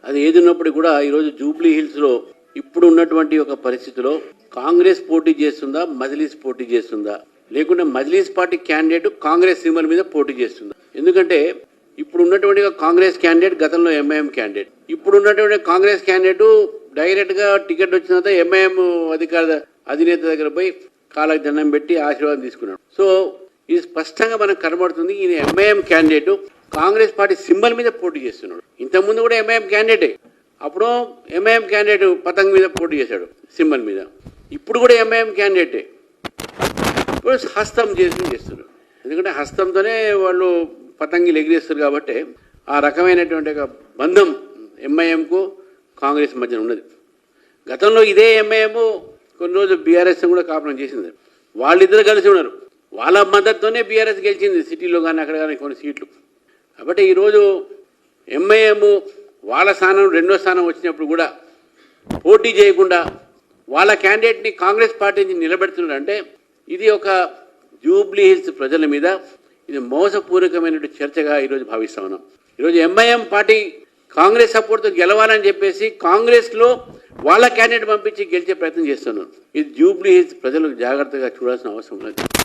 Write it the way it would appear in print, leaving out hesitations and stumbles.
అది ఏది ఉన్నప్పుడు కూడా ఈరోజు జూబ్లీ హిల్స్లో ఇప్పుడు ఉన్నటువంటి ఒక పరిస్థితిలో కాంగ్రెస్ పోటీ చేస్తుందా, మజ్లిస్ పోటీ చేస్తుందా, లేకుంటే Majlis party candidate Congress symbol మీద పోటీ చేస్తుందా? ఎందుకంటే ఇప్పుడు ఉన్నటువంటి కాంగ్రెస్ క్యాండిడేట్ గతంలో ఎంఐఎం క్యాండిడేట్, ఇప్పుడు ఉన్నటువంటి కాంగ్రెస్ క్యాండిడేట్ డైరెక్ట్ గా టికెట్ వచ్చిన తర్వాత ఎంఐఎం అధినేత దగ్గర పోయి కాళ్ళకి దండం పెట్టి ఆశీర్వాదం తీసుకున్నాడు. సో ఇది స్పష్టంగా మనకు కనబడుతుంది. ఈయన MIM candidate Congress party symbol మీద పోటీ చేస్తున్నాడు. ఇంతకుముందు కూడా ఎంఐఎం క్యాండిడేటే, అప్పుడు ఎంఐఎం క్యాండిడేట్ పతంగ్ మీద పోటీ చేశాడు సింబల్ మీద, ఇప్పుడు కూడా ఎంఐఎం క్యాండిడేటే. ఇప్పుడు హస్తం చేస్తున్నారు, ఎందుకంటే హస్తంతోనే వాళ్ళు పతంగిలు ఎగిరేస్తారు కాబట్టి ఆ రకమైనటువంటి ఒక బంధం ఎంఐఎంకు కాంగ్రెస్ మధ్యన ఉన్నది. గతంలో ఇదే ఎంఐఎం కొన్ని రోజులు బీఆర్ఎస్ కూడా కాపురం చేసింది. వాళ్ళిద్దరు కలిసి ఉన్నారు, వాళ్ళ మద్దతుతోనే బీఆర్ఎస్ గెలిచింది సిటీలో కానీ అక్కడ కానీ కొన్ని సీట్లు. కాబట్టి ఈరోజు ఎంఐఎం వాళ్ళ స్థానం రెండో స్థానం వచ్చినప్పుడు కూడా పోటీ చేయకుండా వాళ్ళ క్యాండిడేట్ని కాంగ్రెస్ పార్టీని నిలబెడుతున్నారంటే ఇది ఒక జూబ్లీ హిల్స్ ప్రజల మీద ఇది మోసపూర్వకమైన చర్చగా ఈరోజు భావిస్తా ఉన్నాం. ఈరోజు ఎంఐఎం పార్టీ కాంగ్రెస్ సపోర్ట్తో గెలవాలని చెప్పేసి కాంగ్రెస్లో వాళ్ళ క్యాండిడేట్ పంపించి గెలిచే ప్రయత్నం చేస్తున్నారు. ఇది జూబ్లీ హిల్స్ ప్రజలకు జాగ్రత్తగా చూడాల్సిన అవసరం ఉంది.